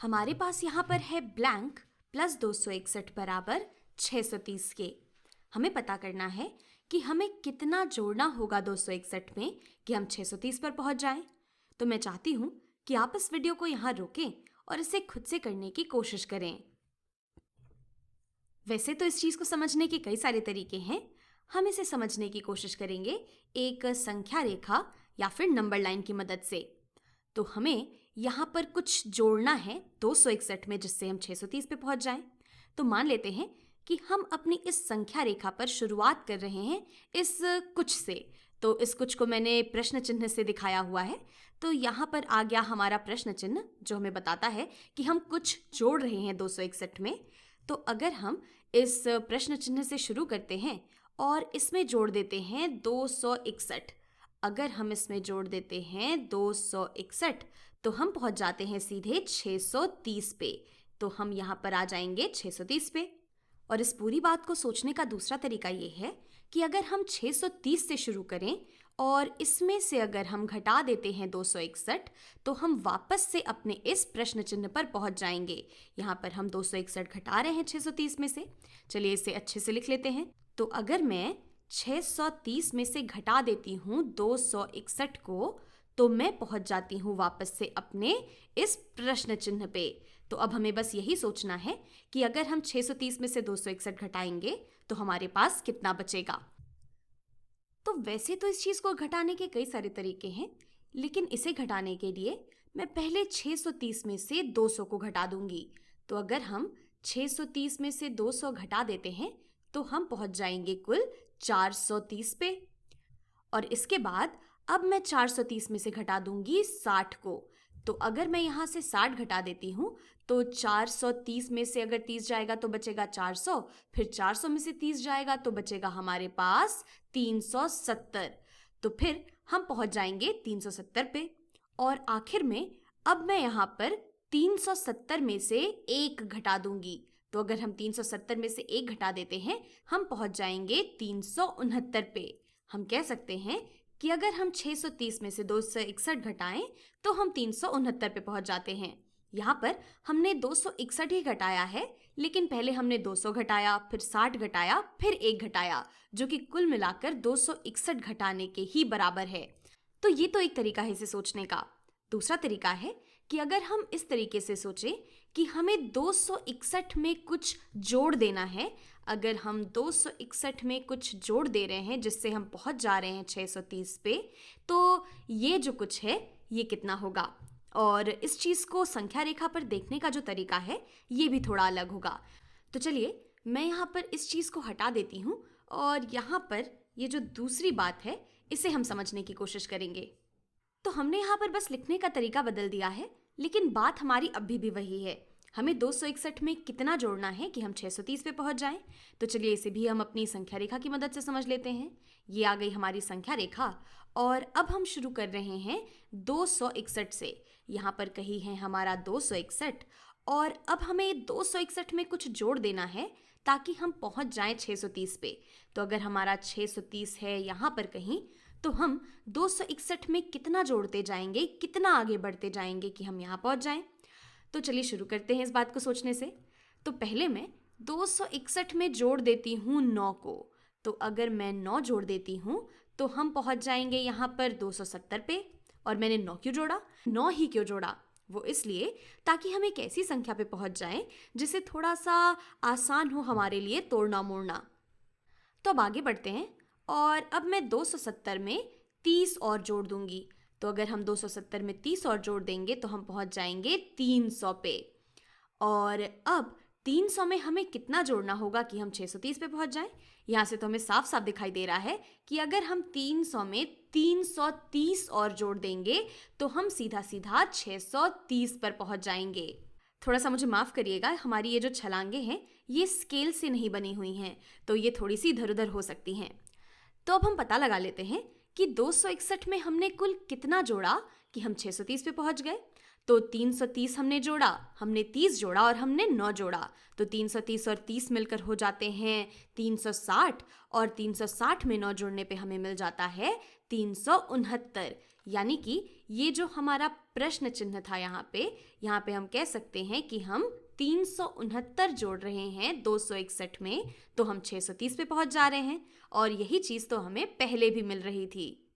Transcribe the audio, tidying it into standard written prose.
हमारे पास यहाँ पर है ब्लैंक प्लस 261 बराबर 630 के। हमें पता करना है कि हमें कितना जोड़ना होगा 261 में कि हम 630 पर पहुंच जाएं। तो मैं चाहती हूँ कि आप इस वीडियो को यहाँ रोकें और इसे खुद से करने की कोशिश करें। वैसे तो इस चीज़ को समझने के कई सारे तरीके हैं। हम इसे समझने की कोशिश करेंगे एक संख्या रेखा या फिर नंबर लाइन की मदद से। तो हमें यहाँ पर कुछ जोड़ना है 261 में जिससे हम 630 पे पहुंच जाएं। तो मान लेते हैं कि हम अपनी इस संख्या रेखा पर शुरुआत कर रहे हैं इस कुछ से। तो इस कुछ को मैंने प्रश्न चिन्ह से दिखाया हुआ है। तो यहाँ पर आ गया हमारा प्रश्न चिन्ह जो हमें बताता है कि हम कुछ जोड़ रहे हैं 261 में। तो अगर हम इस प्रश्न चिन्ह से शुरू करते हैं और इसमें जोड़ देते हैं 261, अगर हम इसमें जोड़ देते हैं 261 तो हम पहुंच जाते हैं सीधे 630 पे। तो हम यहाँ पर आ जाएंगे 630 पे। और इस पूरी बात को सोचने का दूसरा तरीका ये है कि अगर हम 630 से शुरू करें और इसमें से अगर हम घटा देते हैं 261 तो हम वापस से अपने इस प्रश्न चिन्ह पर पहुंच जाएंगे। यहाँ पर हम 261 घटा रहे हैं 630 में से। चलिए इसे अच्छे से लिख लेते हैं। तो अगर मैं 630 में से घटा देती हूँ 261 को तो मैं पहुंच जाती हूँ वापस से अपने इस प्रश्न चिन्ह पे। तो अब हमें बस यही सोचना है कि अगर हम 630 में से 261 घटाएंगे तो हमारे पास कितना बचेगा। तो वैसे तो इस चीज़ को घटाने के कई सारे तरीके हैं, लेकिन इसे घटाने के लिए मैं पहले 630 में से 200 को घटा दूंगी। तो अगर हम 630 में से 200 घटा देते हैं तो हम पहुंच जाएंगे कुल 430 पे। और इसके बाद अब मैं 430 में से घटा दूंगी 60 को। तो अगर मैं यहाँ से 60 घटा देती हूँ तो 430 में से अगर 30 जाएगा तो बचेगा 400, फिर 400 में से 30 जाएगा तो बचेगा हमारे पास 370। तो फिर हम पहुँच जाएंगे 370 पे। और आखिर में अब मैं यहाँ पर 370 में से 1 घटा दूंगी। तो अगर हम 370 में से 1 घटा देते हैं हम पहुँच जाएंगे 369 पे। हम कह सकते हैं कि अगर हम 630 में से 261 घटाएं तो हम 369 पे पहुंच जाते हैं। यहाँ पर हमने 261 ही घटाया है, लेकिन पहले हमने 200 घटाया, फिर 60 घटाया, फिर 1 घटाया, जो कि कुल मिलाकर 261 घटाने के ही बराबर है। तो ये तो एक तरीका है इसे सोचने का। दूसरा तरीका है कि अगर हम इस तरीके से सोचें कि हमें 261 में कुछ जोड़ देना है। अगर हम 261 में कुछ जोड़ दे रहे हैं जिससे हम पहुंच जा रहे हैं 630 पे, तो ये जो कुछ है ये कितना होगा। और इस चीज़ को संख्या रेखा पर देखने का जो तरीका है ये भी थोड़ा अलग होगा। तो चलिए मैं यहाँ पर इस चीज़ को हटा देती हूँ और यहाँ पर ये जो दूसरी बात है इसे हम समझने की कोशिश करेंगे। तो हमने यहाँ पर बस लिखने का तरीका बदल दिया है, लेकिन बात हमारी अभी भी वही है। हमें 261 में कितना जोड़ना है कि हम 630 पे पहुंच जाएं। तो चलिए इसे भी हम अपनी संख्या रेखा की मदद से समझ लेते हैं। ये आ गई हमारी संख्या रेखा और अब हम शुरू कर रहे हैं 261 से। यहाँ पर कहीं है हमारा 261 और अब हमें 261 में कुछ जोड़ देना है ताकि हम पहुंच जाएं 630 पे। तो अगर हमारा 630 है यहाँ पर कहीं तो हम 261 में कितना जोड़ते जाएंगे, कितना आगे बढ़ते जाएंगे कि हम यहाँ पहुँच जाएं। तो चलिए शुरू करते हैं इस बात को सोचने से। तो पहले मैं 261 में जोड़ देती हूँ 9 को। तो अगर मैं 9 जोड़ देती हूँ तो हम पहुँच जाएंगे यहाँ पर 270 पे। और मैंने 9 क्यों जोड़ा, 9 ही क्यों जोड़ा? वो इसलिए ताकि हम एक ऐसी संख्या पे पहुँच जाएं जिसे थोड़ा सा आसान हो हमारे लिए तोड़ना मोड़ना। तो अब आगे बढ़ते हैं और अब मैं 270 में 30 और जोड़ दूंगी। तो अगर हम 270 में 30 और जोड़ देंगे तो हम पहुंच जाएंगे 300 पे। और अब 300 में हमें कितना जोड़ना होगा कि हम 630 पे पहुंच जाएं? यहाँ से तो हमें साफ साफ दिखाई दे रहा है कि अगर हम 300 में 330 और जोड़ देंगे तो हम सीधा सीधा 630 पर पहुंच जाएंगे। थोड़ा सा मुझे माफ़ करिएगा, हमारी ये जो छलांगे हैं ये स्केल से नहीं बनी हुई हैं, तो ये थोड़ी सी इधर उधर हो सकती हैं। तो अब हम पता लगा लेते हैं कि 261 में हमने कुल कितना जोड़ा कि हम 630 पे पहुंच गए। तो 330 हमने जोड़ा, हमने 30 जोड़ा और हमने 9 जोड़ा। तो 330 और 30 मिलकर हो जाते हैं 360 और 360 में 9 जोड़ने पे हमें मिल जाता है 369। यानी कि ये जो हमारा प्रश्न चिन्ह था यहाँ पे हम कह सकते हैं कि हम 369 जोड़ रहे हैं 261 में, तो हम 630 पे पहुंच जा रहे हैं। और यही चीज़ तो हमें पहले भी मिल रही थी।